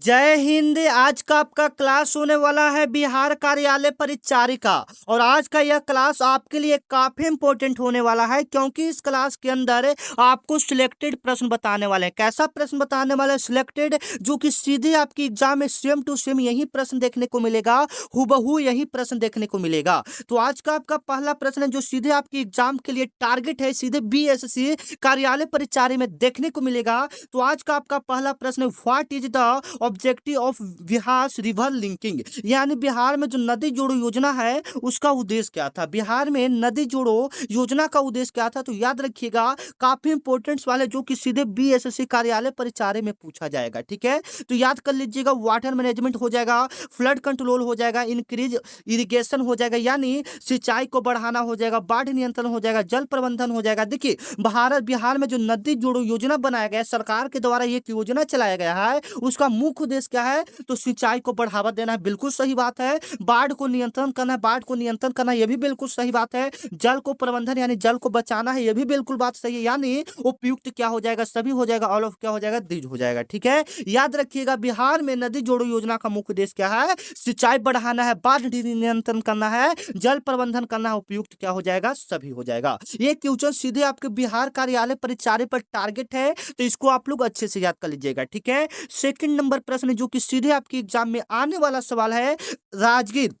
जय हिंद। आज का आपका क्लास होने वाला है बिहार कार्यालय परिचारिका। और आज का यह क्लास आपके लिए काफी इंपॉर्टेंट होने वाला है, क्योंकि इस क्लास के अंदर आपको सिलेक्टेड प्रश्न बताने वाले हैं। कैसा प्रश्न बताने वाले हैं? सिलेक्टेड, जो कि सीधे आपकी एग्जाम में सेम टू सेम यही प्रश्न देखने को मिलेगा, हूबहू यही प्रश्न देखने को मिलेगा। तो आज का आपका पहला प्रश्न है जो सीधे आपकी एग्जाम के लिए टारगेट है, सीधे बीएसएससी कार्यालय परिचारी में देखने को मिलेगा। तो आज का आपका पहला प्रश्न, what is the objective of Bihar river linking, यानी बिहार में जो नदी जोड़ो योजना है उसका उद्देश्य क्या था। बिहार में नदी जोड़ो योजना का उद्देश्य क्या था? तो याद रखिएगा, काफी इंपॉर्टेंट सवाल है जो कि सीधे बीएसएससी कार्यालय परिचारी में पूछा जाएगा। ठीक है, तो याद कर लीजिएगा, वाटर मैनेजमेंट हो जाएगा, फ्लड कंट्रोल हो जाएगा, इंक्रीज इरिगेशन हो जाएगा यानी सिंचाई को बढ़ाना हो जाएगा, बाढ़ नियंत्रण हो जाएगा, जल प्रबंधन हो जाएगा। देखिए, बिहार में जो नदी जोड़ो योजना बनाया गया है, सरकार के द्वारा ये योजना चलाया गया है, उसका मुख्य उद्देश्य क्या है? तो सिंचाई को बढ़ावा देना है, बिल्कुल सही बात है। बाढ़ को नियंत्रण करना है, बाढ़ को नियंत्रण करना, यह भी बिल्कुल सही बात है। जल को प्रबंधन यानी जल को बचाना है, यह भी बिल्कुल बात सही है। यानी उपयुक्त क्या हो जाएगा? सभी हो जाएगा, ऑल ऑफ क्या हो जाएगा? दीज हो जाएगा। ठीक है, याद रखिएगा, बिहार में नदी जोड़ो योजना का मुख्य उद्देश्य क्या है? सिंचाई बढ़ाना है, बाढ़ नियंत्रण करना है, जल प्रबंधन करना है, उपयुक्त क्या हो जाएगा? सभी हो जाएगा। ये क्वेश्चन सीधे आपके बिहार कार्यालय परिचारी पर टारगेट है, तो इसको आप लोग अच्छे से याद कर लीजिएगा। ठीक है, सेकंड नंबर प्रश्न जो कि सीधे आपके एग्जाम में आने वाला सवाल है, राजगीर।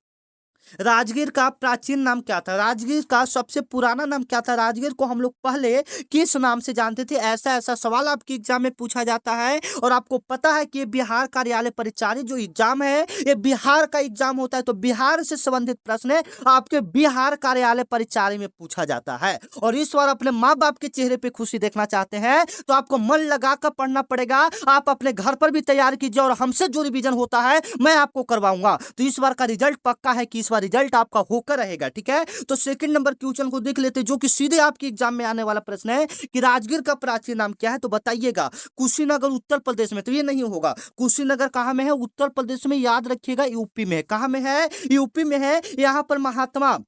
राजगीर का प्राचीन नाम क्या था? राजगीर का सबसे पुराना नाम क्या था? राजगीर को हम लोग पहले किस नाम से जानते थे? ऐसा ऐसा सवाल आपके एग्जाम में पूछा जाता है। और आपको पता है कि ये बिहार कार्यालय परिचारी जो एग्जाम है, ये बिहार का एग्जाम होता है, तो बिहार से संबंधित प्रश्न आपके बिहार कार्यालय परिचारी में पूछा जाता है। और इस बार अपने माँ बाप के चेहरे पे खुशी देखना चाहते हैं तो आपको मन लगाकर पढ़ना पड़ेगा। आप अपने घर पर भी तैयार कीजिए, और हमसे जो रिवीजन होता है मैं आपको करवाऊंगा। तो इस बार का रिजल्ट पक्का है कि इस बार रिजल्ट आपका होकर रहेगा। ठीक है, तो सेकंड नंबर क्वेश्चन को देख लेते हैं, जो कि सीधे आपके एग्जाम में आने वाला प्रश्न है कि राजगीर का प्राचीन नाम क्या है? तो बताइएगा। कुशीनगर उत्तर प्रदेश में, तो ये नहीं होगा। कुशीनगर कहां में है? उत्तर प्रदेश में। याद रखिएगा, यूपी में है। कहां में है? यूपी में है। यहां पर महात्मा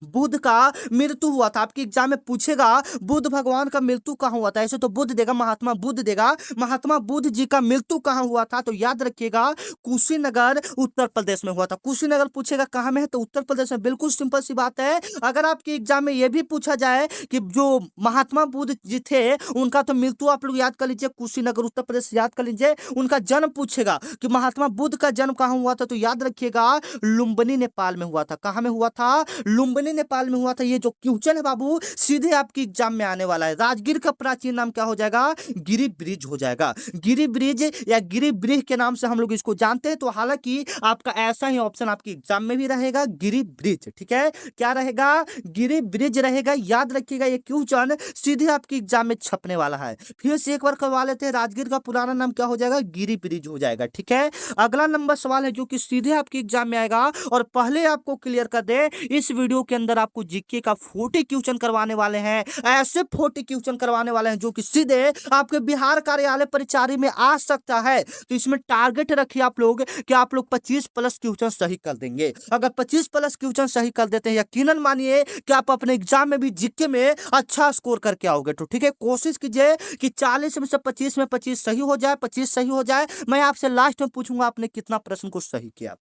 बुद्ध का मृत्यु हुआ था। आपके एग्जाम में पूछेगा बुद्ध भगवान का मृत्यु कहाँ हुआ था, ऐसे तो बुद्ध देगा, महात्मा बुद्ध देगा। महात्मा बुद्ध जी का मृत्यु कहाँ हुआ था? तो याद रखिएगा, कुशीनगर उत्तर प्रदेश में हुआ था। कुशीनगर पूछेगा कहाँ में है? तो उत्तर प्रदेश में। बिल्कुल सिंपल सी बात है। अगर आपके एग्जाम में यह भी पूछा जाए कि जो महात्मा बुद्ध जी थे उनका तो मृत्यु आप लोग याद कर लीजिए, कुशीनगर उत्तर प्रदेश याद कर लीजिए। उनका जन्म पूछेगा कि महात्मा बुद्ध का जन्म कहाँ हुआ था, तो याद रखिएगा, लुम्बिनी नेपाल में हुआ था। कहाँ में हुआ था? लुम्बिनी नेपाल में हुआ था। ये जो क्वेश्चन है बाबू सीधे आपकी एग्जाम में आने वाला है। राजगीर का प्राचीन नाम क्या हो जाएगा? गिरि ब्रिज हो जाएगा। गिरि ब्रिज या गिरि ब्रिज के नाम से हम लोग इसको जानते हैं। तो हालांकि आपका ऐसा ही ऑप्शन आपके एग्जाम में भी रहेगा, गिरि ब्रिज। ठीक है, क्या रहेगा? गिरि ब्रिज रहेगा। याद रखिएगा, ये क्वेश्चन सीधे आपके एग्जाम में छपने वाला है। फिर से एक बार करवा लेते हैं, राजगीर का पुराना नाम क्या हो जाएगा? गिरि ब्रिज हो जाएगा। ठीक है, अगला नंबर सवाल है जो कि सीधे आपके एग्जाम में आएगा। और पहले आपको क्लियर कर दे, इस वीडियो के अंदर आपको जीके का 40 क्वेश्चन करवाने वाले हैं। ऐसे 40 क्वेश्चन करवाने वाले हैं जो कि सीधे आपके बिहार कार्यालय परिचारी में आ सकता है। तो इसमें टारगेट रखिए आप लोग कि आप लोग 25 प्लस क्वेश्चन सही कर देंगे। अगर 25 प्लस क्वेश्चन सही कर देते हैं, यकीनन मानिए कि आप अपने एग्जाम में भी जीके में अच्छा स्कोर करके आओगे। तो ठीक है, कोशिश कीजिए कि 40 में से 25 में 25 सही हो जाए, 25 सही हो जाए। मैं आपसे लास्ट में पूछूंगा आपने कितना प्रश्न को सही किया।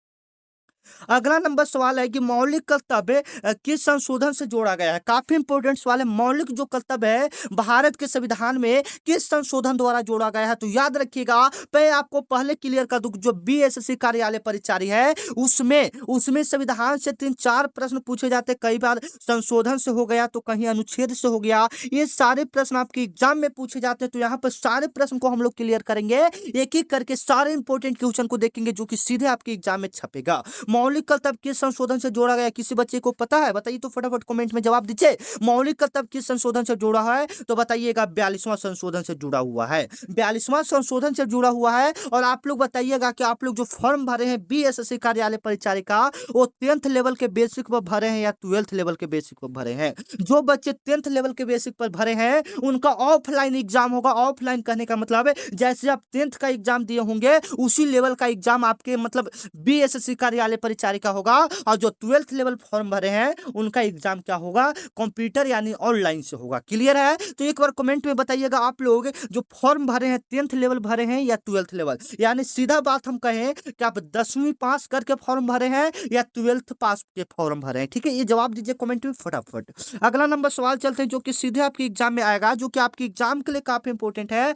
अगला नंबर सवाल है कि मौलिक कर्तव्य किस संशोधन से जोड़ा गया है? काफी इंपॉर्टेंट सवाल है। मौलिक जो कर्तव्य है भारत के संविधान में किस संशोधन द्वारा जोड़ा गया है? तो याद रखिएगा, मैं आपको पहले क्लियर कर दूं, जो बीएसएससी कार्यालय परिचारी है उसमें उसमें संविधान से 3-4 प्रश्न पूछे जाते हैं। कई बार संशोधन से हो गया, तो कहीं अनुच्छेद से हो गया। ये सारे प्रश्न आपके एग्जाम में पूछे जाते हैं। तो यहाँ पर सारे प्रश्न को हम लोग क्लियर करेंगे, एक एक करके सारे इंपॉर्टेंट क्वेश्चन को देखेंगे जो कि सीधे आपके एग्जाम में छपेगा। मौलिक कर्तव्य किस संशोधन से जोड़ा गया? किसी बच्चे को पता है? बताइए तो फटाफट कमेंट में जवाब दीजिए। मौलिक कर्तव्य किस संशोधन से जुड़ा है? तो बताइएगा 42वां संशोधन से जुड़ा हुआ है। 42वां संशोधन से जुड़ा हुआ है। और आप लोग बताइएगा कि आप लोग जो फॉर्म भरे हैं बीएसएससी कार्यालय परिचारिका, वो 10th लेवल के बेसिक पर भरे हैं या 12th लेवल के बेसिक पर भरे हैं? जो बच्चे 10th लेवल के बेसिक पर भरे हैं उनका ऑफलाइन एग्जाम होगा। ऑफलाइन कहने का मतलब है जैसे आप 10th का एग्जाम दिए होंगे उसी लेवल का एग्जाम आपके मतलब बीएसएससी कार्यालय परिचारिका होगा, और जो 12th लेवल फॉर्म भरे हैं उनका एग्जाम क्या होगा, कंप्यूटर यानी ऑनलाइन से होगा। क्लियर है? तो एक बार कमेंट में बताइएगा आप लोग जो फॉर्म भरे हैं 10th लेवल भरे हैं या 12th लेवल, यानी सीधा बात हम कहें कि आप 10वीं पास करके फॉर्म भरे हैं या 12th पास के फॉर्म भरे हैं। ठीक है, ये जवाब दीजिए कमेंट में फटाफट। अगला नंबर सवाल चलते हैं जो कि सीधे आपके एग्जाम में आएगा, जो कि आपके एग्जाम के लिए काफी इंपॉर्टेंट है।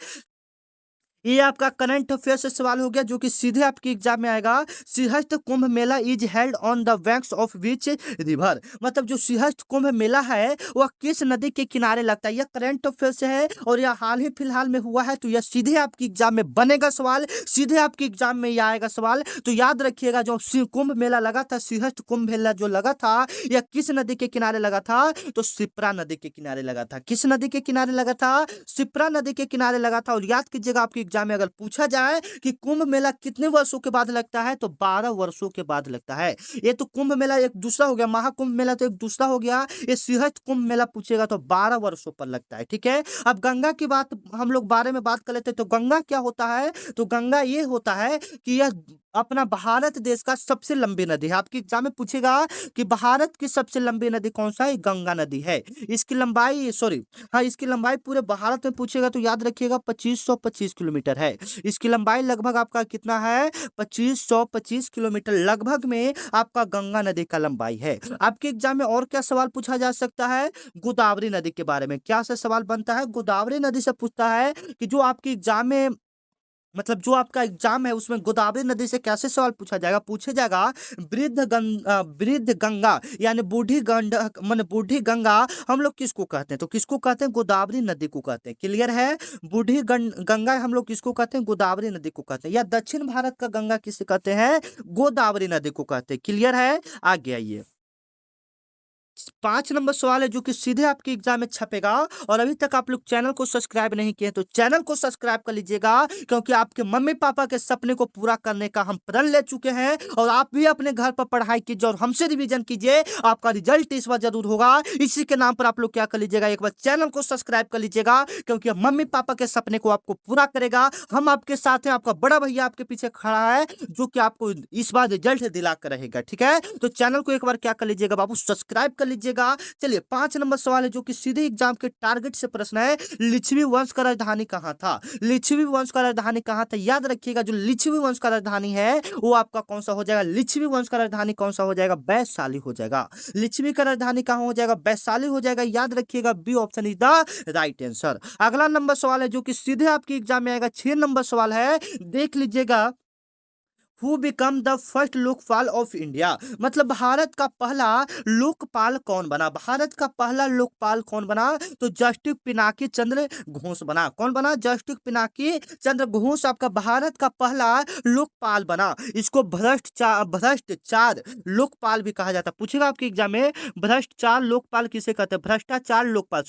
ये आपका करंट अफेयर से सवाल हो गया जो कि सीधे आपके एग्जाम में आएगा। Simhastha Kumbh Mela is held on the banks of which river, मतलब जो सिंहस्थ कुंभ मेला है वह किस नदी के किनारे लगता है। यह करंट अफेयर से है और यह हाल ही फिलहाल में हुआ है, तो यह सीधे आपके एग्जाम में बनेगा सवाल, सीधे आपके एग्जाम में यह आएगा सवाल। तो याद रखिएगा जो कुंभ मेला लगा था, सिंहस्थ कुंभ मेला जो लगा था, यह किस नदी के किनारे लगा था, तो शिप्रा नदी के किनारे लगा था। किस नदी के किनारे लगा था, शिप्रा नदी के किनारे लगा था। और याद कीजिएगा आपके एग्जाम में अगर पूछा जाए कि कुंभ मेला कितने वर्षों के बाद लगता है, तो 12 वर्षों के बाद लगता है। ये तो कुंभ मेला एक दूसरा हो गया, महाकुंभ मेला तो एक दूसरा हो गया, ये सिंहस्थ कुंभ मेला पूछेगा तो 12 वर्षों पर लगता है। ठीक है, अब गंगा की बात हम लोग बारे में बात कर लेते हैं। तो गंगा क्या होता है, तो गंगा ये होता है कि यह अपना भारत देश का सबसे लंबी नदी है। आपके एग्जाम में पूछेगा कि भारत की सबसे लंबी नदी कौन सा है, गंगा नदी है। इसकी लंबाई हाँ, इसकी लंबाई पूरे भारत में पूछेगा तो याद रखिएगा 2525 किलोमीटर है। इसकी लंबाई लगभग आपका कितना है, 2525 किलोमीटर लगभग में आपका गंगा नदी का लंबाई है। आपके एग्जाम में और क्या सवाल पूछा जा सकता है, गोदावरी नदी के बारे में क्या से सवाल बनता है, गोदावरी नदी से पूछता है कि जो आपके एग्जाम में मतलब जो आपका एग्जाम है उसमें गोदावरी नदी से कैसे सवाल पूछा जाएगा, पूछे जाएगा वृद्ध गंगा यानी बूढ़ी गंडक माने बूढ़ी गंगा हम लोग किसको कहते हैं, तो किसको कहते हैं, गोदावरी नदी को कहते हैं। क्लियर है, बूढ़ी गंगा हम लोग किसको कहते हैं, गोदावरी नदी को कहते हैं। या दक्षिण भारत का गंगा किसे कहते हैं, गोदावरी नदी को कहते हैं। क्लियर है, आगे आइए। 5 नंबर सवाल है जो कि सीधे आपके एग्जाम में छपेगा, और अभी तक आप लोग चैनल को सब्सक्राइब नहीं किए तो चैनल को सब्सक्राइब कर लीजिएगा, क्योंकि आपके मम्मी पापा के सपने को पूरा करने का हम प्रण ले चुके हैं। और आप भी अपने घर पर पढ़ाई कीजिए और हमसे रिवीजन कीजिए, आपका रिजल्ट इस बार जरूर होगा। इसी के नाम पर आप लोग क्या कर लीजिएगा, एक बार चैनल को सब्सक्राइब कर लीजिएगा, क्योंकि मम्मी पापा के सपने को आपको पूरा करेगा। हम आपके साथ हैं, आपका बड़ा भैया आपके पीछे खड़ा है जो कि आपको इस बार रिजल्ट दिला कर रहेगा। ठीक है, तो चैनल को एक बार क्या कर लीजिएगा बाबू, सब्सक्राइब कर लीजिएगा। चलिए 5 नंबर सवाल है जो कि सीधे एग्जाम के टारगेट से प्रश्न है। लिच्छवी वंश का राजधानी कहाँ था, लिच्छवी वंश का राजधानी कहाँ था, याद रखिएगा जो लिच्छवी वंश का राजधानी है वो आपका कौन सा हो जाएगा, लिच्छवी वंश का राजधानी कौन सा हो जाएगा, वैशाली हो जाएगा। लिच्छवी का राजधानी कहाँ हो जाएगा, वैशाली हो जाएगा। याद रखिएगा B option is the right answer. अगला नंबर सवाल है जो कि सीधे आपके एग्जाम में आएगा, 6 नंबर सवाल है, देख लीजिएगा। Who become the first Lokpal of India, मतलब भारत का पहला लोकपाल कौन बना, भारत का पहला लोकपाल कौन बना, तो जस्टिस पिनाकी चंद्र घोष बना। कौन बना, जस्टिस पिनाकी चंद्र घोष आपका भारत का पहला लोकपाल बना। इसको भ्रष्टाचार लोकपाल भी कहा जाता है। पूछेगा आपके एग्जाम में भ्रष्टाचार लोकपाल किसे कहते हैं, भ्रष्टाचार लोकपाल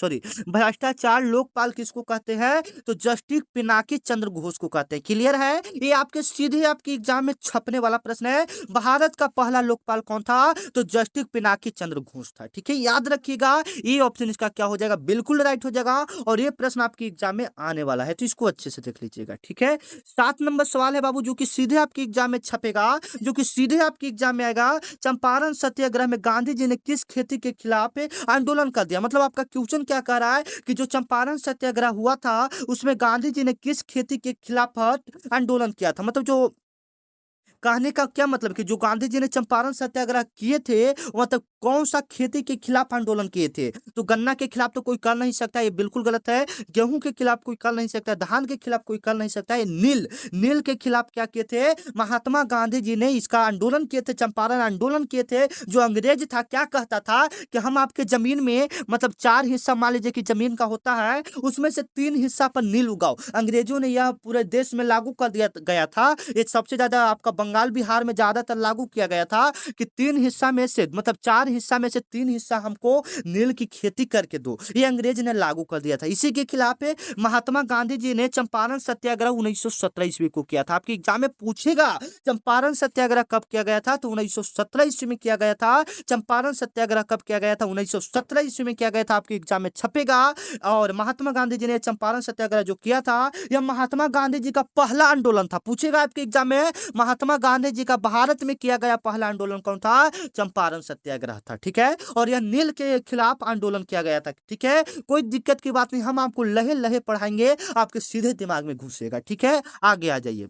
भ्रष्टाचार लोकपाल किसको कहते हैं, तो जस्टिस पिनाकी चंद्र घोष को कहते हैं। क्लियर है, ये आपके सीधे आपके एग्जाम में छपने वाला प्रश्न है। भारत का पहला लोकपाल कौन था, तो जस्टिस पिनाकी चंद्र घोष था। ठीक है, याद रखिएगा ये ऑप्शन इसका क्या हो जाएगा, बिल्कुल राइट हो जाएगा। और ये प्रश्न आपके एग्जाम में आने वाला है, तो इसको अच्छे से देख लीजिएगा। ठीक है, 7 नंबर सवाल है बाबू जो कि सीधे आपके एग्जाम में छपेगा, जो कि सीधे आपके एग्जाम में आएगा। चंपारण सत्याग्रह में गांधी जी ने किस खेती के खिलाफ आंदोलन कर दिया, मतलब आपका क्वेश्चन क्या कह रहा है कि जो चंपारण सत्याग्रह हुआ था उसमें गांधी जी ने किस खेती के खिलाफ आंदोलन किया था। मतलब जो कहने का क्या मतलब कि जो गांधी जी ने चंपारण सत्याग्रह किए थे मतलब कौन सा खेती के खिलाफ आंदोलन किए थे, तो गन्ना के खिलाफ तो कोई कर नहीं सकता, ये बिल्कुल गलत है। गेहूं के खिलाफ कोई कर नहीं सकता, धान के खिलाफ कोई कर नहीं सकता, ये नील के खिलाफ क्या किए थे, महात्मा गांधी जी ने इसका आंदोलन किए थे, चंपारण आंदोलन किए थे। जो अंग्रेज था क्या कहता था कि हम आपके जमीन में मतलब 4 हिस्सा मान लीजिए कि जमीन का होता है, उसमें से 3 हिस्सा पर नील उगाओ। अंग्रेजों ने यह पूरे देश में लागू कर दिया गया था। ये सबसे ज्यादा आपका बंगाल बिहार में ज्यादातर लागू किया गया था कि 3 हिस्सा में से मतलब 4 हिस्सा में से 3 हिस्सा हमको नील की खेती करके दो, ये अंग्रेज ने लागू कर दिया था। इसी के खिलाफ महात्मा गांधी जी ने चंपारण सत्याग्रह 1917 ईस्वी को किया था। आपके एग्जाम में पूछेगा चंपारण सत्याग्रह कब किया गया था, तो 1917 ईस्वी में किया गया था। चंपारण सत्याग्रह कब किया गया था, 1917 ईस्वी में किया गया था। आपके एग्जाम में छपेगा। और महात्मा गांधी जी ने चंपारण सत्याग्रह जो किया था यह महात्मा गांधी जी का पहला आंदोलन था। पूछेगा आपके एग्जाम में महात्मा गांधी जी का भारत में किया गया पहला आंदोलन कौन था? चंपारण सत्याग्रह था। ठीक है, और यह नील के खिलाफ आंदोलन किया गया था। ठीक है, कोई दिक्कत की बात नहीं, हम आपको लहे लहे पढ़ाएंगे, आपके सीधे दिमाग में घुसेगा। ठीक है, आगे आ जाइए।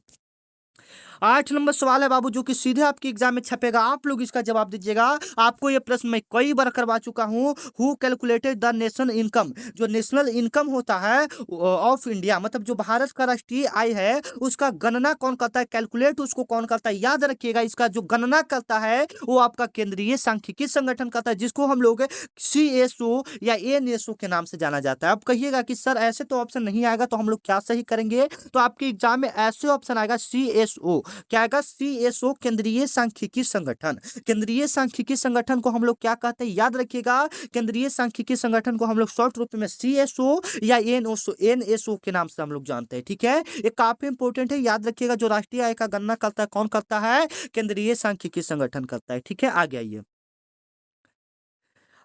8 नंबर सवाल है बाबू, जो कि सीधे आपके एग्जाम में छपेगा, आप लोग इसका जवाब दीजिएगा। आपको ये प्रश्न मैं कई बार करवा चुका हूँ। Who calculated the national income? जो नेशनल इनकम होता है ऑफ इंडिया, मतलब जो भारत का राष्ट्रीय आय है, उसका गणना कौन करता है, कैलकुलेट उसको कौन करता है? याद रखिएगा, इसका जो गणना करता है वो आपका केंद्रीय सांख्यिकी संगठन करता है, जिसको हम लोग CSO या NSO के नाम से जाना जाता है। अब कहिएगा कि सर ऐसे तो ऑप्शन नहीं आएगा, तो हम लोग क्या सही करेंगे? तो आपके एग्जाम में ऐसे ऑप्शन आएगा CSO। क्या आएगा? CSO, केंद्रीय सांख्यिकी संगठन। केंद्रीय सांख्यिकी संगठन को हम लोग क्या कहते हैं? याद रखिएगा, केंद्रीय सांख्यिकी संगठन को हम लोग शॉर्ट रूप में CSO या NSO के नाम से हम लोग जानते हैं। ठीक है, ये काफी इंपॉर्टेंट है, याद रखिएगा। जो राष्ट्रीय आय का गणना करता है कौन करता है? केंद्रीय सांख्यिकी संगठन करता है। ठीक है, आगे आइए।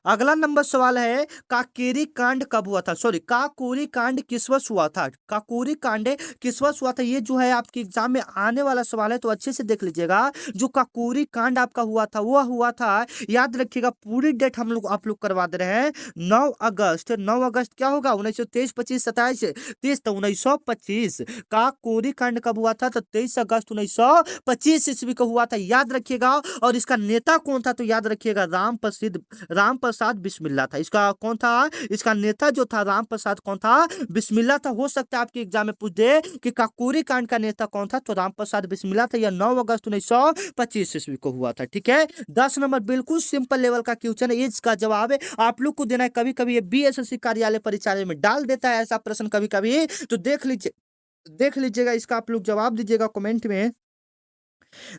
अगला नंबर सवाल है, काकेरी कांड कब हुआ था? सॉरी, काकोरी कांड किस वर्ष हुआ था? काकोरी कांड किस वर्ष हुआ था? ये जो है आपके एग्जाम में आने वाला सवाल है, तो अच्छे से देख लीजिएगा। जो काकोरी कांड आपका हुआ था, वह हुआ था, याद रखिएगा, पूरी डेट हम लोग आप लोग करवा दे रहे हैं, 9 अगस्त। 9 अगस्त क्या होगा? 1923, 25, 27, 30, तो 1925। काकोरी कांड कब हुआ था? तो 23 अगस्त 1925 ईस्वी को हुआ था, याद रखिएगा। और इसका नेता कौन था? तो याद रखिएगा, राम प्रसाद बिस्मिल्ला था। इसका कौन था? इसका नेता जो था राम प्रसाद कौन था? बिस्मिल्ला था। हो सकता है आपके एग्जाम में पूछ दे कि काकोरी कांड का नेता कौन था, तो राम प्रसाद बिस्मिल्ला था। यह 9 अगस्त 1925 ईस्वी को हुआ था। ठीक है, 10 नंबर बिल्कुल सिंपल लेवल का क्वेश्चन है, इसका जवाब है आप लोग को देना है। कभी कभी ये BSSC कार्यालय परिचालन में डाल देता है ऐसा प्रश्न कभी कभी, तो देख लीजिएगा, इसका आप लोग जवाब दीजिएगा कमेंट में।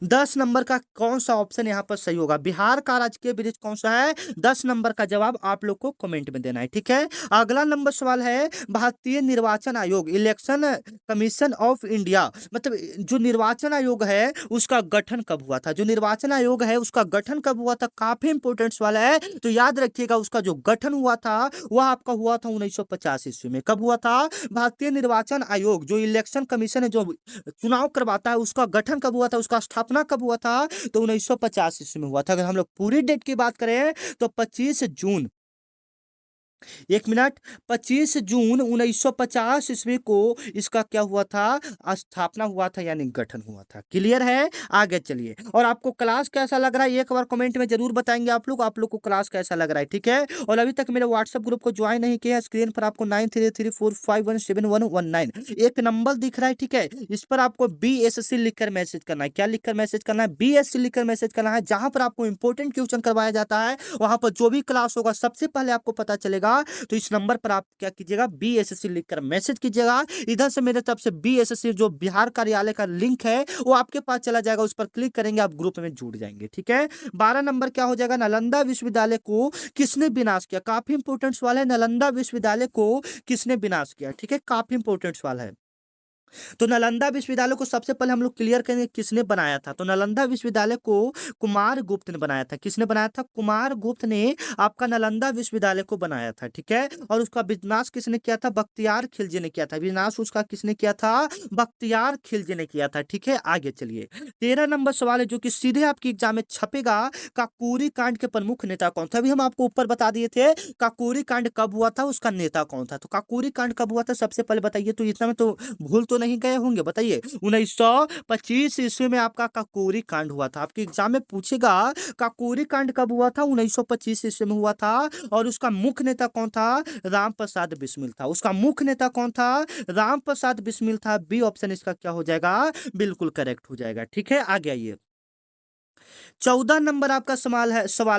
10 नंबर का कौन सा ऑप्शन यहाँ पर सही होगा? बिहार का राजकीय ब्रिज कौन सा है? 10 नंबर का जवाब आप लोग को कमेंट में देना है। ठीक है, अगला नंबर सवाल है, भारतीय निर्वाचन आयोग, इलेक्शन कमीशन ऑफ इंडिया, मतलब जो निर्वाचन आयोग है उसका गठन कब हुआ था? जो निर्वाचन आयोग है उसका गठन कब हुआ था? काफी इंपोर्टेंट सवाल है, तो याद रखिएगा, उसका जो गठन हुआ था वह आपका हुआ था 1950 ईस्वी में। कब हुआ था? भारतीय निर्वाचन आयोग, जो इलेक्शन कमीशन है, जो चुनाव करवाता है, उसका गठन कब हुआ था? उसका स्थापना कब हुआ था? तो 1950 ईस्वी में हुआ था। अगर हम लोग पूरी डेट की बात करें तो 25 जून, 1 मिनट, 25 जून 1950 ईस्वी को इसका क्या हुआ था? स्थापना हुआ था, यानी गठन हुआ था। क्लियर है? आगे चलिए। और आपको क्लास कैसा लग रहा है एक बार कमेंट में जरूर बताएंगे आप लोग को क्लास कैसा लग रहा है। ठीक है, और अभी तक मेरे व्हाट्सएप ग्रुप को ज्वाइन नहीं किया, स्क्रीन पर आपको 9334517119 एक नंबर दिख रहा है। ठीक है, इस पर आपको BSC लिखकर मैसेज करना है। क्या लिखकर मैसेज करना है? BSC लिखकर मैसेज करना है। जहां पर आपको इंपॉर्टेंट क्वेश्चन करवाया जाता है, वहां पर जो भी क्लास होगा सबसे पहले आपको पता चलेगा। तो इस नंबर पर आप क्या कीजिएगा? BSSC लिखकर मैसेज कीजिएगा। इधर से मेरे तरफ से BSSC जो बिहार कार्यालय का लिंक है वो आपके पास चला जाएगा, उस पर क्लिक करेंगे, आप ग्रुप में जुड़ जाएंगे। ठीक है, 12 नंबर क्या हो जाएगा? नालंदा विश्वविद्यालय को किसने विनाश किया? काफी इंपोर्टेंट सवाल है, नालंदा विश्वविद्यालय को किसने विनाश किया? ठीक है, काफी इंपोर्टेंट सवाल है। तो नालंदा विश्वविद्यालय को सबसे पहले हम लोग क्लियर करेंगे किसने बनाया था। तो नालंदा विश्वविद्यालय को कुमार गुप्त ने बनाया था। किसने बनाया था? कुमार गुप्त ने आपका नालंदा विश्वविद्यालय को बनाया था। ठीक है, और उसका विनाश किसने किया था? बख्तियार खिलजी ने किया था। विनाश उसका किसने किया था? बख्तियार खिलजी ने किया था। ठीक है, आगे चलिए। 13 नंबर सवाल है जो कि सीधे आपके एग्जाम में छपेगा, काकोरी कांड के प्रमुख नेता कौन था? अभी हम आपको ऊपर बता दिए थे काकोरी कांड कब हुआ था, उसका नेता कौन था। तो काकोरी कांड कब हुआ था सबसे पहले बताइए, तो इतना में तो भूल तो नहीं गए होंगे? बताइए। 1925 ईस्वी में आपका काकोरी कांड हुआ था। आपके एग्जाम में पूछेगा काकोरी कांड कब हुआ था? 1925 ईस्वी में हुआ था। और उसका मुख्य नेता कौन था? राम प्रसाद बिस्मिल था। उसका मुख्य नेता कौन था? राम प्रसाद बिस्मिल था। बी ऑप्शन इसका क्या हो जाएगा? बिल्कुल करेक्ट हो जाएगा। ठीक है, आगे आइए। 14 नंबर आपका सवाल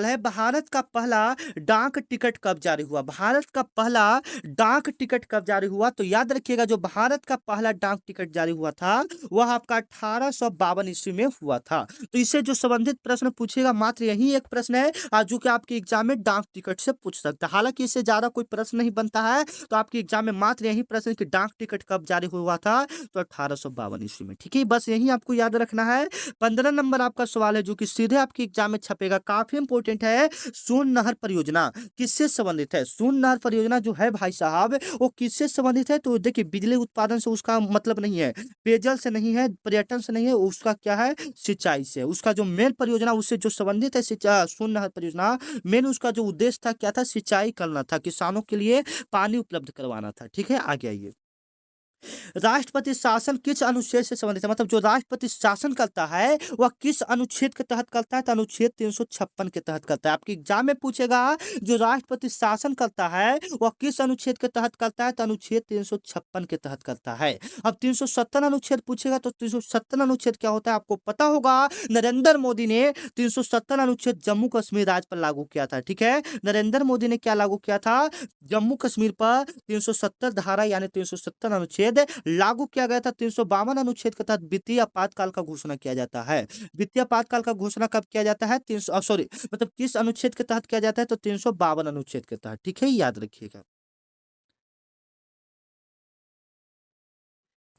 है, भारत का पहला डाक टिकट कब जारी हुआ? भारत का पहला डाक टिकट कब जारी हुआ? तो याद रखिएगा, जो भारत का पहला डाक टिकट जारी हुआ था वह आपका 1852 ईस्वी में हुआ था। तो इससे जो संबंधित प्रश्न पूछेगा, मात्र यही एक प्रश्न है जो कि आपके एग्जाम में डाक टिकट से पूछ सकता है। हालांकि इससे ज्यादा कोई प्रश्न नहीं बनता है, तो आपके एग्जाम में मात्र यही प्रश्न कि डाक टिकट कब जारी हुआ था, तो 1852 ईस्वी में। ठीक है, बस यही आपको याद रखना है। 15 नंबर आपका सवाल है जो कि सीधे आपके एग्जाम में छपेगा, काफी इंपॉर्टेंट है। सोन नहर परियोजना किससे संबंधित है? सोन नहर परियोजना जो है भाई साहब, वो किससे संबंधित है? तो देखिए, बिजली उत्पादन से उसका मतलब नहीं है, पेयजल से नहीं है, पर्यटन से नहीं है, उसका क्या है? सिंचाई से। उसका जो मेन परियोजना उससे जो संबंधित है, सोन नहर परियोजना, मेन उसका जो उद्देश्य था क्या था? सिंचाई करना था, किसानों के लिए पानी उपलब्ध करवाना था। ठीक है, आगे आइए। राष्ट्रपति शासन किस अनुच्छेद से संबंधित है? मतलब जो राष्ट्रपति शासन करता है वह किस अनुच्छेद के तहत करता है? तो अनुच्छेद 356 के तहत करता है। आपके एग्जाम में पूछेगा, जो राष्ट्रपति शासन करता है वह किस अनुच्छेद के तहत करता है? तो अनुच्छेद 356 के तहत करता है। अब 370 अनुच्छेद पूछेगा, तो 370 अनुच्छेद क्या होता है आपको पता होगा। नरेंद्र मोदी ने 370 अनुच्छेद जम्मू कश्मीर राज्य पर लागू किया था। ठीक है, नरेंद्र मोदी ने क्या लागू किया था? जम्मू कश्मीर पर 370 धारा यानी 370 अनुच्छेद लागू किया गया था। 352 अनुच्छेद के तहत वित्तीय आपातकाल का घोषणा किया जाता है। वित्तीय आपातकाल का घोषणा कब किया जाता है? सॉरी, मतलब किस अनुच्छेद के तहत किया जाता है? तो 352 अनुच्छेद के तहत। ठीक है, याद रखिएगा।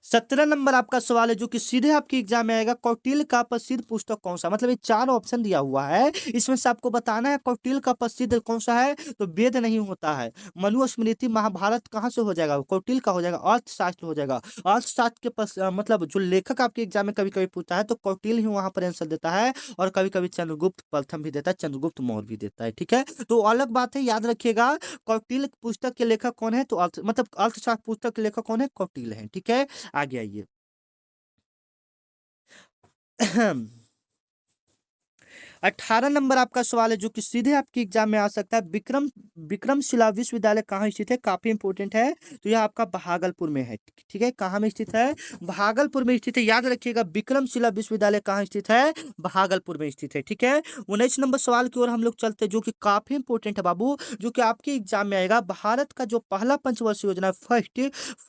17 नंबर आपका सवाल है जो कि सीधे आपके एग्जाम में आएगा। कौटिल्य का प्रसिद्ध पुस्तक कौन सा? मतलब ये 4 ऑप्शन दिया हुआ है, इसमें से आपको बताना है कौटिल्य का प्रसिद्ध कौन सा है। तो वेद नहीं होता है, मनुस्मृति, महाभारत कहाँ से हो जाएगा? कौटिल्य का हो जाएगा, अर्थशास्त्र हो जाएगा। अर्थशास्त्र के मतलब जो लेखक आपके एग्जाम में कभी कभी पूछता है तो कौटिल्य ही वहां पर आंसर देता है, और कभी कभी चंद्रगुप्त प्रथम भी देता है, चंद्रगुप्त मौर्य भी देता है। ठीक है, तो अलग बात है, याद रखिएगा। कौटिल्य पुस्तक के लेखक कौन है? तो मतलब अर्थशास्त्र पुस्तक के लेखक कौन है? कौटिल्य है। ठीक है, आगे आइए। 18 नंबर आपका सवाल है जो कि सीधे आपके एग्जाम में आ सकता है। विक्रमशिला विश्वविद्यालय कहाँ स्थित है? काफी इंपॉर्टेंट है। तो यह आपका भागलपुर में है। ठीक है, कहाँ में स्थित है? भागलपुर में स्थित है। याद रखिएगा, विक्रमशिला विश्वविद्यालय कहाँ स्थित है? भागलपुर में स्थित है। ठीक है, 19 नंबर सवाल की ओर हम लोग चलते हैं जो कि काफी इंपॉर्टेंट है बाबू, जो कि आपके एग्जाम में आएगा। भारत का जो पहला पंचवर्षीय योजना, फर्स्ट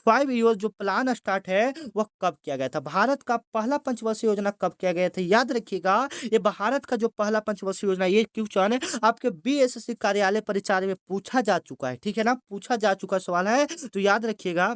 5 ईयर जो प्लान स्टार्ट है, वह कब किया गया था? भारत का पहला पंचवर्षीय योजना कब किया गया था? याद रखिएगा, ये भारत का जो पहला पंचवर्षीय योजना, ये क्वेश्चन आपके बीएसएससी कार्यालय परिचार में पूछा जा चुका है। ठीक है ना, पूछा जा चुका सवाल है, तो याद रखिएगा।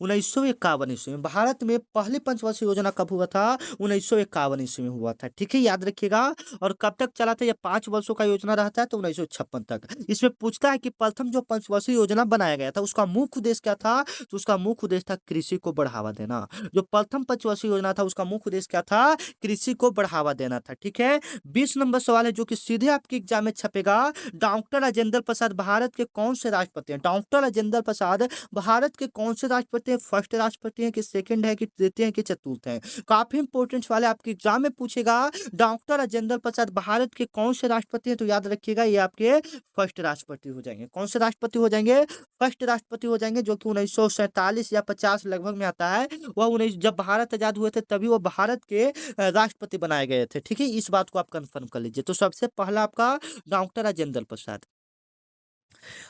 1951 ईस्वी में भारत में पहली पंचवर्षीय योजना कब हुआ था? 1951 ईस्वी में हुआ था। ठीक है, याद रखिएगा। और कब तक चला था? ये 5 वर्षों का योजना रहता है, तो 1956 तक। इसमें पूछता है कि प्रथम जो पंचवर्षीय योजना बनाया गया था उसका मुख्य उद्देश्य क्या था? तो उसका मुख्य उद्देश्य था कृषि को बढ़ावा देना। जो प्रथम पंचवर्षीय योजना था उसका मुख्य उद्देश्य क्या था? कृषि को बढ़ावा देना था। ठीक है, 20 नंबर सवाल है जो कि सीधे आपके एग्जाम में छपेगा। डॉक्टर राजेंद्र प्रसाद भारत के कौन से राष्ट्रपति हैं? डॉक्टर राजेंद्र प्रसाद भारत के कौन से राष्ट्रपति हैं? फर्स्ट राष्ट्रपति हैं कि सेकंड है कि तृतीय है कि चतुर्थ है? काफी इंपॉर्टेंट वाले आपके एग्जाम में पूछेगा। डॉक्टर राजेंद्र प्रसाद भारत के कौन से राष्ट्रपति हैं? तो याद रखिएगा, ये आपके फर्स्ट राष्ट्रपति हो जाएंगे। कौन से राष्ट्रपति हो जाएंगे? फर्स्ट राष्ट्रपति हो जाएंगे, जो कि 1947 या 50 लगभग में आता है। वह 19 जब भारत आजाद हुए थे तभी वो भारत के राष्ट्रपति बनाए गए थे। ठीक है, इस बात को आप कंफर्म कर लीजिए। तो सबसे पहला आपका डॉक्टर राजेंद्र प्रसाद।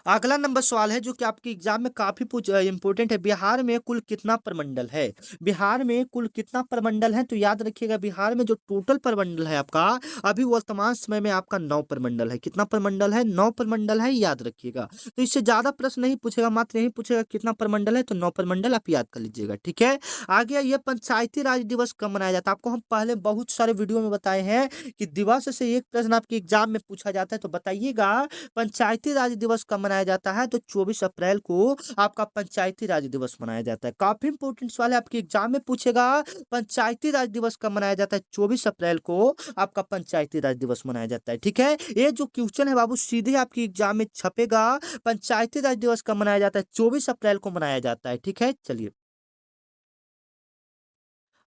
अगला नंबर सवाल है जो कि आपके एग्जाम में काफी इंपॉर्टेंट है। बिहार में कुल कितना प्रमंडल है? बिहार में कुल कितना प्रमंडल है? तो याद रखिएगा, बिहार में जो टोटल प्रमंडल है आपका अभी वर्तमान समय में आपका 9 प्रमंडल है। कितना प्रमंडल है? 9 प्रमंडल है, याद रखिएगा। तो इससे ज्यादा प्रश्न नहीं पूछेगा, मात्र यही पूछेगा कितना प्रमंडल है, तो 9 प्रमंडल आप याद कर लीजिएगा। ठीक है, आगे ये पंचायती राज दिवस कब मनाया जाता है? आपको हम पहले बहुत सारे वीडियो में बताए हैं कि दिवस से एक प्रश्न आपके एग्जाम में पूछा जाता है, तो बताइएगा पंचायती राज दिवस कब मनाया जाता है? तो 24 अप्रैल को आपका पंचायती राज दिवस मनाया जाता है। काफी इंपॉर्टेंट सवाल है, आपके एग्जाम में पूछेगा पंचायती राज दिवस कब मनाया जाता है? 24 अप्रैल को आपका पंचायती राज दिवस मनाया जाता है। ठीक है, ये जो क्वेश्चन है बाबू सीधे आपके एग्जाम में छपेगा। पंचायती राज दिवस कब मनाया जाता है? 24 अप्रैल को मनाया जाता है। ठीक है, चलिए।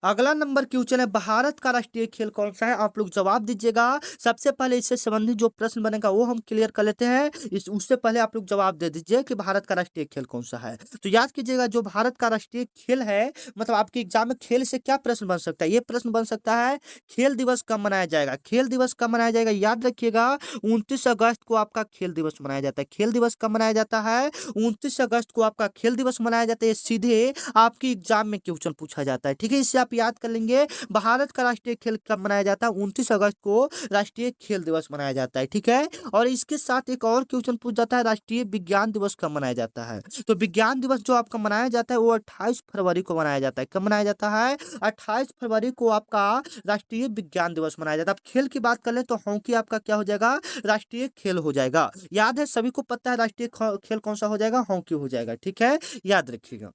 अगला नंबर क्वेश्चन है, भारत का राष्ट्रीय खेल कौन सा है? आप लोग जवाब दीजिएगा। सबसे पहले इससे संबंधित जो प्रश्न बनेगा वो हम क्लियर कर लेते हैं। उससे पहले आप लोग जवाब दे दीजिए कि भारत का राष्ट्रीय खेल कौन सा है। तो याद कीजिएगा, जो भारत का राष्ट्रीय खेल है, मतलब आपके एग्जाम में खेल से क्या प्रश्न बन सकता है? ये प्रश्न बन सकता है, खेल दिवस कब मनाया जाएगा? खेल दिवस कब मनाया जाएगा? याद रखिएगा, 29 अगस्त को आपका खेल दिवस मनाया जाता है। खेल दिवस कब मनाया जाता है? 29 अगस्त को आपका खेल दिवस मनाया जाता है। ये सीधे आपके एग्जाम में क्वेश्चन पूछा जाता है। ठीक है, इससे आप आप याद कर लेंगे भारत का राष्ट्रीय खेल कब मनाया जाता है, 29 अगस्त को राष्ट्रीय खेल दिवस मनाया जाता है, ठीक है। और इसके साथ एक और क्वेश्चन पूछ जाता है, राष्ट्रीय विज्ञान दिवस कब मनाया जाता है। तो विज्ञान दिवस जो आपका मनाया जाता है वो 28 फरवरी को मनाया जाता है। कब मनाया जाता है, 28 फरवरी को आपका राष्ट्रीय विज्ञान दिवस मनाया जाता है। अब खेल की बात कर ले तो हॉकी आपका क्या हो जाएगा, राष्ट्रीय खेल हो जाएगा। याद है, सभी को पता है राष्ट्रीय खेल कौन सा हो जाएगा, हॉकी हो जाएगा, ठीक है, याद रखिएगा।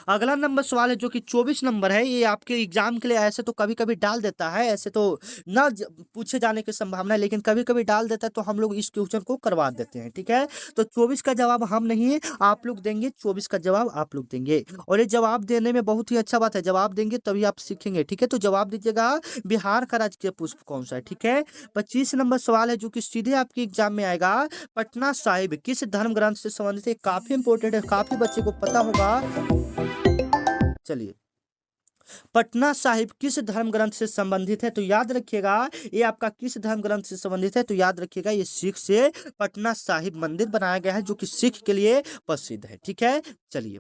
अगला नंबर सवाल है जो कि 24 नंबर है, ये आपके एग्जाम के लिए ऐसे तो कभी कभी डाल देता है, ऐसे तो ना पूछे जाने की संभावना है, लेकिन कभी कभी डाल देता है, तो हम लोग इस क्वेश्चन को करवा देते हैं, ठीक है। तो 24 का जवाब हम नहीं आप लोग देंगे, 24 का जवाब आप लोग देंगे। और ये जवाब देने में बहुत ही अच्छा बात है, जवाब देंगे तभी आप सीखेंगे, ठीक है। तो जवाब दीजिएगा, बिहार का राजकीय पुष्प कौन सा है, ठीक है। 25 नंबर सवाल है जो कि सीधे आपके एग्जाम में आएगा, पटना साहिब किस धर्म ग्रंथ से संबंधित है, काफी इंपॉर्टेंट है, काफी बच्चे को पता होगा। चलिए, पटना साहिब किस धर्म ग्रंथ से संबंधित है, तो याद रखिएगा ये आपका किस धर्म ग्रंथ से संबंधित है, तो याद रखिएगा ये सिख से पटना साहिब मंदिर बनाया गया है जो कि सिख के लिए प्रसिद्ध है, ठीक है। चलिए,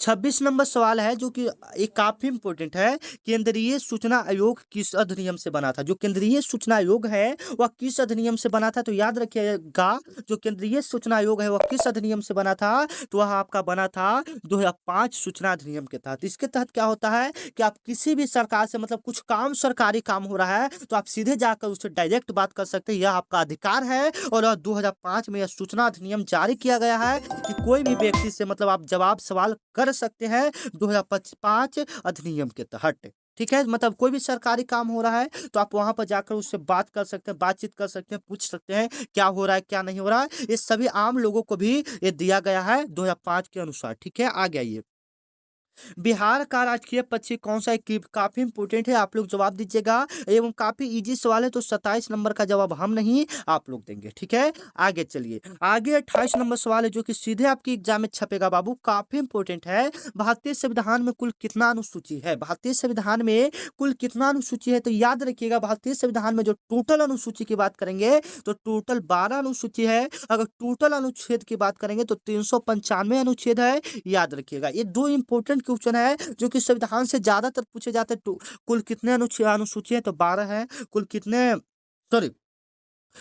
26 नंबर सवाल है जो कि एक काफी इंपॉर्टेंट है, केंद्रीय सूचना आयोग किस अधिनियम से बना था। जो केंद्रीय सूचना आयोग है वह किस अधिनियम से बना था, तो याद रखिएगा जो केंद्रीय सूचना आयोग है वह किस अधिनियम से बना था, तो वह आपका बना था 2005 सूचना अधिनियम के तहत। इसके तहत क्या होता है कि आप किसी भी सरकार से, मतलब कुछ काम सरकारी काम हो रहा है तो आप सीधे जाकर उससे डायरेक्ट बात कर सकते हैं, यह आपका अधिकार है। और 2005 में यह सूचना अधिनियम जारी किया गया है कि कोई भी व्यक्ति से, मतलब आप जवाब सवाल कर सकते हैं 2005 अधिनियम के तहत, ठीक है। मतलब कोई भी सरकारी काम हो रहा है तो आप वहां पर जाकर उससे बात कर सकते हैं, बातचीत कर सकते हैं, पूछ सकते हैं क्या हो रहा है क्या नहीं हो रहा है। ये सभी आम लोगों को भी ये दिया गया है 2005 के अनुसार, ठीक है। आगे आइए, बिहार का राजकीय पक्षी कौन सा है, काफी इंपोर्टेंट है, आप लोग जवाब दीजिएगा, एवं काफी इजी सवाल है, तो 27 नंबर का जवाब हम नहीं आप लोग देंगे, ठीक है। आगे चलिए, आगे 28 नंबर सवाल है जो कि सीधे आपके एग्जाम में छपेगा बाबू, काफी इंपोर्टेंट है। भारतीय संविधान में कुल कितना अनुसूची है, भारतीय संविधान में कुल कितना अनुसूची है, तो याद रखिएगा भारतीय संविधान में जो टोटल अनुसूची की बात करेंगे तो टोटल 12 अनुसूची है। अगर टोटल अनुच्छेद की बात करेंगे तो 395 अनुच्छेद है, याद रखिएगा। ये दो इंपॉर्टेंट क्वेश्चन है जो कि संविधान से ज्यादातर पूछे जाते हैं। कुल कितने अनुसूची है, तो 12 है। कुल कितने, सॉरी,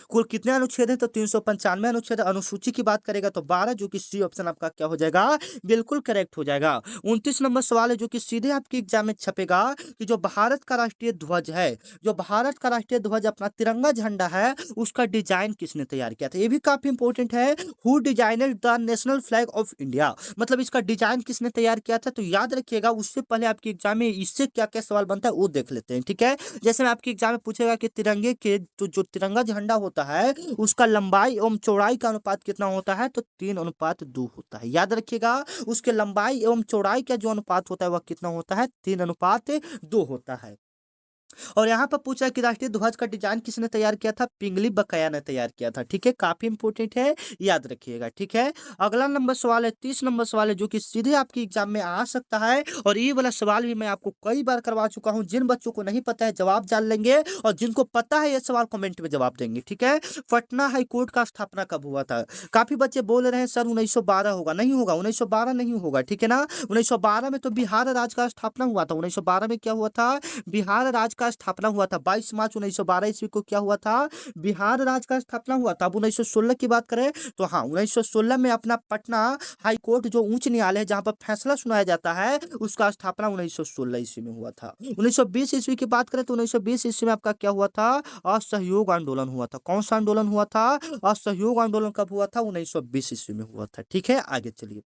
कुल कितने अनुच्छेद है, तो 395 अनुच्छेद। अनुसूची की बात करेगा तो 12, जो कि सी ऑप्शन आपका क्या हो जाएगा, बिल्कुल करेक्ट हो जाएगा। 29 नंबर सवाल है जो कि सीधे आपके एग्जाम में छपेगा कि जो भारत का राष्ट्रीय ध्वज है, जो भारत का राष्ट्रीय ध्वज अपना तिरंगा झंडा है, उसका डिजाइन किसने तैयार किया था, ये भी काफी इंपॉर्टेंट है। Who designed the national flag of India, मतलब इसका डिजाइन किसने तैयार किया था, तो याद रखिएगा। उससे पहले आपके एग्जाम में इससे क्या क्या सवाल बनता है वो देख लेते हैं, ठीक है। जैसे में आपके एग्जाम में पूछेगा कि तिरंगे के तो जो तिरंगा झंडा होता है उसका लंबाई एवं चौड़ाई का अनुपात कितना होता है, तो 3:2 होता है, याद रखिएगा। उसके लंबाई एवं चौड़ाई का जो अनुपात होता है वह कितना होता है, 3:2 होता है। और यहाँ पर पूछा है कि राष्ट्रीय ध्वज का डिजाइन किसने तैयार किया था, पिंगली बकाया ने तैयार किया था, ठीक है। काफी इंपोर्टेंट है, याद रखिएगा, ठीक है। अगला नंबर सवाल है 30 नंबर सवाल है जो कि सीधे आपके एग्जाम में आ सकता है। और ये वाला सवाल भी मैं आपको कई बार करवा चुका हूँ, जिन बच्चों को नहीं पता है जवाब जान लेंगे, और जिनको पता है ये सवाल कमेंट में जवाब देंगे, ठीक है। पटना हाईकोर्ट का स्थापना कब हुआ था, काफी बच्चे बोल रहे हैं सर 1912 होगा, नहीं होगा, 1912 नहीं होगा, ठीक है ना। 1912 में तो बिहार राज्य का स्थापना हुआ था। 1912 में क्या हुआ था, बिहार राज्य का स्थापना हुआ था। 22 मार्च 1912 ईस्वी को क्या हुआ था, बिहार राज्य का स्थापना हुआ था। अब 1916 की बात करें तो हाँ, 1916 में अपना पटना हाई कोर्ट जो उच्च न्यायालय है जहां पर फैसला सुनाया जाता है, उसका स्थापना 1916 ईस्वी में हुआ था। 1920 ईस्वी की बात करें तो 1920 ईस्वी में आपका क्या हुआ था, असहयोग आंदोलन हुआ था। कौन सा आंदोलन हुआ था, असहयोग आंदोलन कब हुआ था, 1920 ईस्वी में हुआ था, ठीक है। आगे चलिए,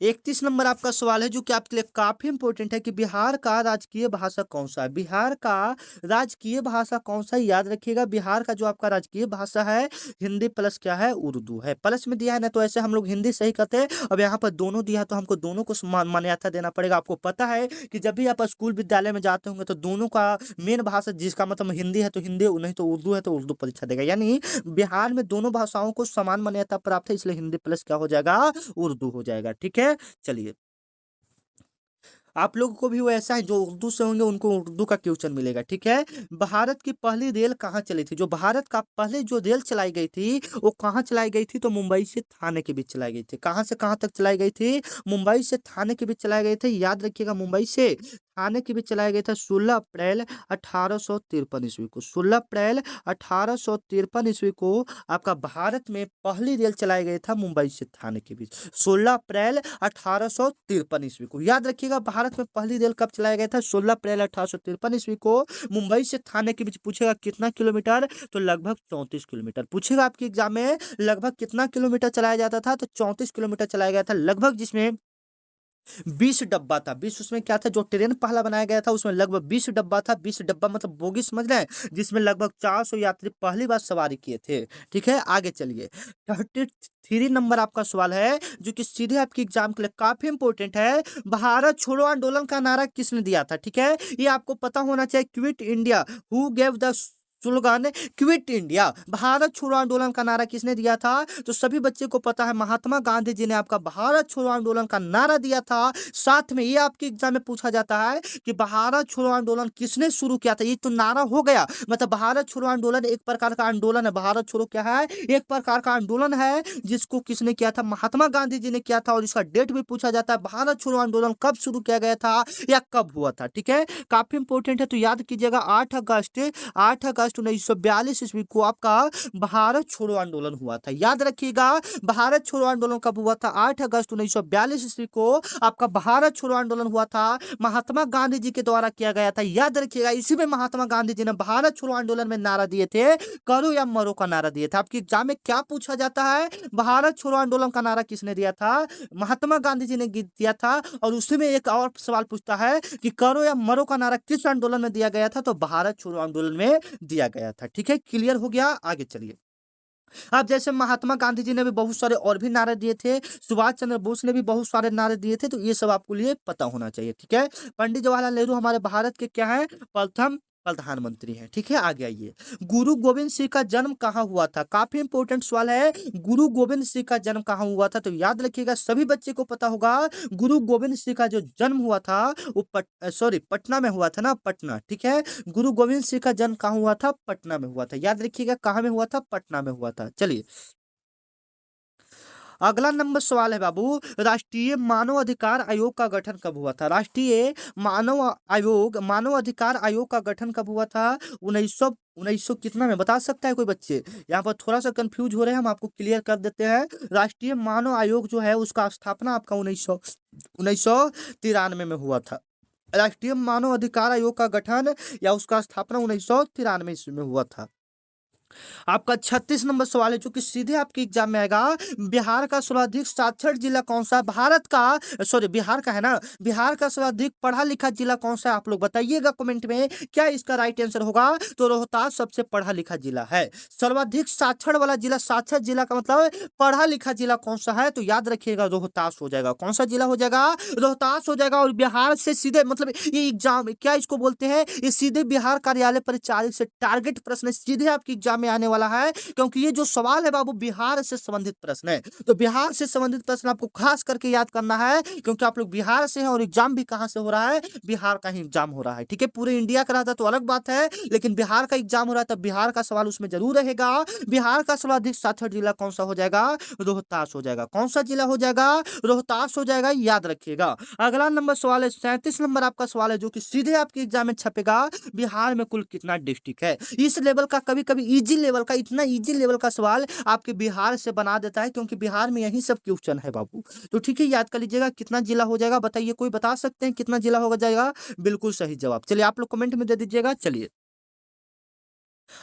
31 नंबर आपका सवाल है जो कि आपके लिए काफी इंपॉर्टेंट है कि बिहार का राजकीय भाषा कौन सा है, बिहार का राजकीय भाषा कौन सा है, याद रखिएगा। बिहार का जो आपका राजकीय भाषा है हिंदी प्लस क्या है, उर्दू है। प्लस में दिया है ना, तो ऐसे हम लोग हिंदी सही कहते हैं। अब यहाँ पर दोनों दिया है तो हमको दोनों को मान्यता देना पड़ेगा। आपको पता है कि जब भी आप स्कूल विद्यालय में जाते होंगे तो दोनों का मेन भाषा जिसका मतलब हिंदी है तो हिंदी, नहीं तो उर्दू है तो उर्दू परीक्षा देगा। यानी बिहार में दोनों भाषाओं को समान मान्यता प्राप्त है, इसलिए हिंदी प्लस क्या हो जाएगा, उर्दू हो जाएगा, ठीक है। चलिए, आप लोगों को भी वो ऐसा है जो उर्दू से होंगे उनको उर्दू का क्वेश्चन मिलेगा, ठीक है। भारत की पहली रेल कहाँ चली थी? जो भारत का पहले जो रेल चलाई गई थी वो कहाँ चलाई गई थी? तो मुंबई से थाने के बीच चलाई गई थी। कहाँ से कहाँ तक चलाई गई थी? मुंबई से थाने के बीच चलाई गई थी। याद रखिएगा, मुंबई से थाने के बीच चलाया गया था 16 अप्रैल 1853 ईस्वी को। 16 अप्रैल 1853 ईस्वी को आपका भारत में पहली रेल चलाई गई था मुंबई से थाने के बीच। 16 अप्रैल 1853 ईस्वी को। याद रखिएगा, भारत में पहली रेल कब चलाया गया था? 16 अप्रैल 1853 ईस्वी को मुंबई से थाने के बीच। पूछेगा कितना किलोमीटर? तो लगभग 34 किलोमीटर। पूछेगा आपके एग्जाम में लगभग कितना किलोमीटर चलाया जाता था? तो 34 किलोमीटर चलाया गया था लगभग, जिसमें 20 डब्बा था। 20 उसमें क्या था? जो ट्रेन पहला बनाया गया था उसमें लगभग 20 डब्बा था। 20 डब्बा मतलब बोगी, समझ रहे हैं, जिसमें लगभग 400 यात्री पहली बार सवारी किए थे। ठीक है, आगे चलिए। 33 नंबर आपका सवाल है जो कि सीधे आपके एग्जाम के लिए काफी इंपॉर्टेंट है। भारत छोड़ो आंदोलन का नारा किसने दिया था? ठीक है, ये आपको पता होना चाहिए। Quit India, who gave the slogan quit India? Bharat छोड़ो आंदोलन का नारा किसने दिया था? तो सभी बच्चे को पता है, महात्मा गांधी जी ने आपका भारत छोड़ो आंदोलन का नारा दिया था। साथ में ये आपके एग्जाम में पूछा जाता है कि भारत छोड़ो आंदोलन किसने शुरू किया था? ये तो नारा हो गया, मतलब भारत छोड़ो आंदोलन एक प्रकार का आंदोलन है। भारत छोड़ो क्या है? एक प्रकार का आंदोलन है, जिसको किसने किया था? महात्मा गांधी जी ने किया था। और इसका डेट भी पूछा जाता है, भारत छोड़ो आंदोलन कब शुरू किया गया था या कब हुआ था। ठीक है, काफी इंपोर्टेंट है, तो याद कीजिएगा। 8 अगस्त 1942 ईस्वी को आपका भारत छोड़ो आंदोलन हुआ था। याद रखिएगा, भारत छोड़ो आंदोलन कब हुआ था? 8 अगस्त 1942 ईस्वी को आपका भारत छोड़ो आंदोलन हुआ था, महात्मा गांधी जी के द्वारा किया गया था। याद रखिएगा, इसी में महात्मा गांधी जी ने भारत छोड़ो आंदोलन में नारा दिए थे, करो या मरो का नारा दिए थे। आपके एग्जाम में क्या पूछा जाता है? भारत छोड़ो आंदोलन का नारा किसने दिया था? महात्मा गांधी जी ने दिया था। और उसी में एक और सवाल पूछता है कि करो या मरो का नारा किस आंदोलन में दिया गया था? तो भारत छोड़ो आंदोलन में दिया गया था। ठीक है, क्लियर हो गया? आगे चलिए। अब जैसे महात्मा गांधी जी ने भी बहुत सारे और भी नारे दिए थे, सुभाष चंद्र बोस ने भी बहुत सारे नारे दिए थे, तो ये सब आपको लिए पता होना चाहिए। ठीक है, पंडित जवाहरलाल नेहरू हमारे भारत के क्या है? प्रथम प्रधानमंत्री हैं। ठीक है, आगे आइए। गुरु गोविंद सिंह का जन्म कहाँ हुआ था? काफी इंपॉर्टेंट सवाल है। गुरु गोविंद सिंह का जन्म कहाँ हुआ था? तो याद रखिएगा, सभी बच्चे को पता होगा, गुरु गोविंद सिंह का जो जन्म हुआ था वो पटना में हुआ था ना, पटना। ठीक है, गुरु गोविंद सिंह का जन्म कहाँ हुआ था? पटना में हुआ था। याद रखिएगा, कहाँ में हुआ था? पटना में हुआ था। चलिए, अगला नंबर सवाल है बाबू, राष्ट्रीय मानव अधिकार आयोग का गठन कब हुआ था? राष्ट्रीय मानव अधिकार आयोग का गठन कब हुआ था? 1900 कितना में बता सकता है कोई बच्चे? यहाँ पर थोड़ा सा कंफ्यूज हो रहे हैं, हम आपको क्लियर कर देते हैं। राष्ट्रीय मानव आयोग जो है उसका स्थापना आपका 1993 में हुआ था। राष्ट्रीय मानव अधिकार आयोग का गठन या उसका स्थापना 1993 ईस्वी में हुआ था। आपका 36 नंबर सवाल है जो कि सीधे आपके एग्जाम में आएगा। बिहार का सर्वाधिक साक्षर जिला कौन सा है? बिहार का है ना। बिहार का सर्वाधिक पढ़ा लिखा जिला कौन सा है? आप लोग बताइएगा कमेंट में, क्या इसका राइट आंसर होगा? तो रोहतास सबसे पढ़ा लिखा जिला है। सर्वाधिक साक्षर वाला जिला, साक्षर जिला का मतलब पढ़ा लिखा जिला कौन सा है? तो याद रखिएगा, रोहतास हो जाएगा। कौन सा जिला हो जाएगा? रोहतास हो जाएगा। और बिहार से सीधे मतलब ये एग्जाम क्या इसको बोलते हैं? ये सीधे बिहार कार्यालय परिचारित से टारगेट प्रश्न सीधे आपके एग्जाम में आने वाला है, क्योंकि ये जो सवाल है बाबू बिहार से संबंधित प्रश्न है। तो बिहार से संबंधित प्रश्न आपको खास करके याद करना है, क्योंकि आप लोग बिहार से हैं और एग्जाम भी कहां से हो रहा है? बिहार का ही एग्जाम हो रहा है। ठीक है, पूरे इंडिया का रहता तो अलग बात है, लेकिन बिहार का एग्जाम हो रहा है तो बिहार का सवाल उसमें जरूर रहेगा। बिहार का सर्वाधिक साक्षर जिला कौन सा हो जाएगा? रोहतास हो जाएगा। कौन सा जिला हो जाएगा? रोहतास हो जाएगा, याद रखिएगा। अगला नंबर सवाल है 37 नंबर आपका सवाल है जो कि सीधे आपके एग्जाम में छपेगा। बिहार में कुल कितना डिस्ट्रिक्ट है? इस लेवल का कभी कभी इजी लेवल का, इतना इजी लेवल का सवाल आपके बिहार से बना देता है, क्योंकि बिहार में यही सब क्वेश्चन है बाबू। तो ठीक है, याद कर लीजिएगा। कितना जिला हो जाएगा बताइए, कोई बता सकते हैं कितना जिला होगा जाएगा? बिल्कुल सही जवाब। चलिए, आप लोग कमेंट में दे दीजिएगा। चलिए,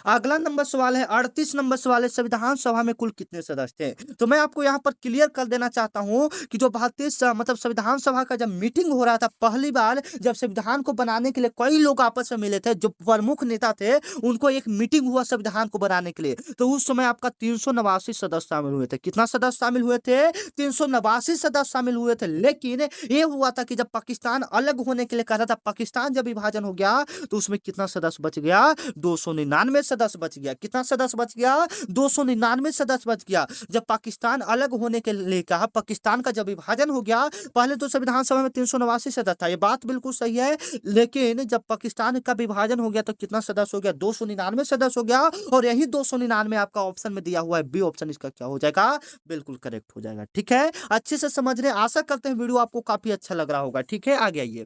अगला नंबर सवाल है 38 नंबर सवाल है, संविधान सभा में कुल कितने सदस्य थे? तो मैं आपको यहाँ पर क्लियर कर देना चाहता हूँ कि जो मतलब संविधान सभा का जब मीटिंग हो रहा था पहली बार, जब संविधान को बनाने के लिए कई लोग आपस में मिले थे, जो प्रमुख नेता थे उनको एक मीटिंग हुआ संविधान को बनाने के लिए, तो उस समय आपका 389 सदस्य शामिल हुए थे। कितना सदस्य शामिल हुए थे? 389 सदस्य शामिल हुए थे। लेकिन ये हुआ था कि जब पाकिस्तान अलग होने के लिए कह रहा था, पाकिस्तान जब विभाजन हो गया तो उसमें कितना सदस्य बच गया? 299 299 सदस्य बच गया। कितना सदस्य बच गया? 299 सदस्य बच गया। जब पाकिस्तान अलग होने के लिए कहा, पाकिस्तान का जब विभाजन हो गया, पहले तो संविधान सभा में 389 सदस्य था, ये बात बिल्कुल सही है। लेकिन जब पाकिस्तान का विभाजन हो गया तो कितना सदस्य हो गया? 299 सदस्य हो गया। और यही 299 आपका ऑप्शन में दिया हुआ है, बी ऑप्शन इसका क्या हो जाएगा? बिल्कुल करेक्ट हो जाएगा। ठीक है, अच्छे से समझ रहे हैं, आशा करते हैं वीडियो आपको काफी अच्छा लग रहा होगा। ठीक है, आगे आइए।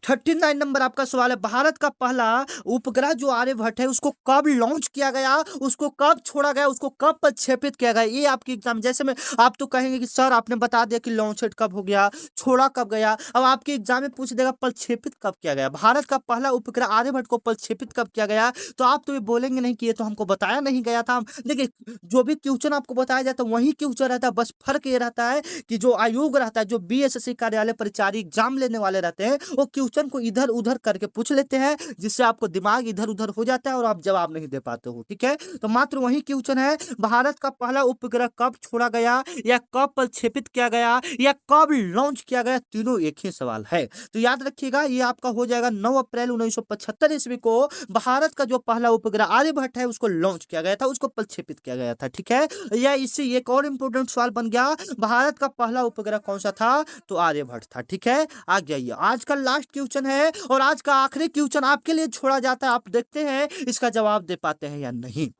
39 नंबर आपका सवाल है, भारत का पहला उपग्रह जो आर्यभट्ट है उसको कब लॉन्च किया गया, उसको कब छोड़ा गया, उसको कब प्रक्षेपित किया गया? ये आपकी एग्जाम, जैसे में आप तो कहेंगे कि सर आपने बता दिया कि लॉन्चेड कब हो गया, छोड़ा कब गया, अब आपके एग्जाम में पूछ देगा प्रक्षेपित कब किया गया। भारत का पहला उपग्रह आर्यभट्ट को प्रक्षेपित कब किया गया, तो आप तो ये बोलेंगे नहीं कि ये तो हमको बताया नहीं गया था। देखिए, जो भी क्वेश्चन आपको बताया जाता है वही क्वेश्चन रहता है, बस फर्क ये रहता है कि जो आयोग रहता है, जो बीएसएससी कार्यालय परिचारी एग्जाम लेने वाले रहते हैं, वो क्वेश्चन को इधर उधर करके पूछ लेते हैं, जिससे आपको दिमाग इधर उधर हो जाता है और आप जवाब नहीं दे पाते हो। ठीक है, तो मात्र वही क्वेश्चन है, भारत का पहला उपग्रह कब छोड़ा गया, या कब प्रक्षेपित किया गया, या कब लॉन्च किया गया, तीनों एक ही सवाल है। तो याद रखिएगा, ये आपका हो जाएगा 9 अप्रैल 1975 ईस्वी को भारत का जो पहला उपग्रह आर्यभट्ट है उसको लॉन्च किया गया था, उसको प्रक्षेपित किया गया था। ठीक है, या इससे एक और इंपॉर्टेंट सवाल बन गया, भारत का पहला उपग्रह कौन सा था, तो आर्यभट्ट था। ठीक है, आ जाइए, आज का लास्ट क्वेश्चन है और आज का आखिरी क्वेश्चन आपके लिए छोड़ा जाता है, आप देखते हैं इसका जवाब दे पाते हैं या नहीं।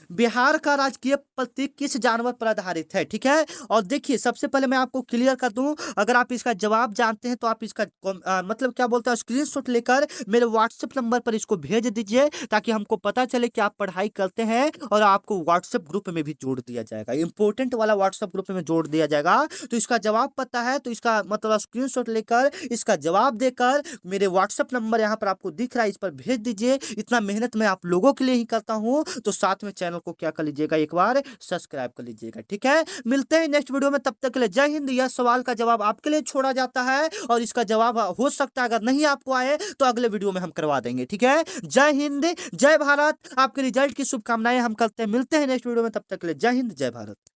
बिहार का राजकीय प्रतीक किस जानवर पर आधारित है? ठीक है, और देखिए सबसे पहले मैं आपको क्लियर कर दूं, अगर आप इसका जवाब जानते हैं तो आप इसका मतलब क्या बोलते हैं, स्क्रीनशॉट लेकर मेरे व्हाट्सएप नंबर पर इसको भेज दीजिए, ताकि हमको पता चले कि आप पढ़ाई करते हैं, और आपको व्हाट्सएप ग्रुप में भी जोड़ दिया जाएगा, इंपॉर्टेंट वाला व्हाट्सएप ग्रुप में जोड़ दिया जाएगा। तो इसका जवाब पता है तो इसका मतलब स्क्रीनशॉट लेकर इसका जवाब देकर मेरे व्हाट्सएप नंबर यहाँ पर आपको दिख रहा है, इस पर भेज दीजिए। इतना मेहनत मैं आप लोगों के लिए ही करता हूँ, तो साथ में चैनल को क्या कर लीजिएगा, एक बार सब्सक्राइब कर लीजिएगा। ठीक है, मिलते हैं नेक्स्ट वीडियो में, तब तक के लिए जय हिंद। यह सवाल का जवाब आपके लिए छोड़ा जाता है और इसका जवाब हो सकता है अगर नहीं आपको आए तो अगले वीडियो में हम करवा देंगे। ठीक है, जय हिंद, जय भारत, आपके रिजल्ट की शुभकामनाएं हम करते हैं। मिलते हैं नेक्स्ट वीडियो में, तब तक के लिए जय हिंद, जय भारत।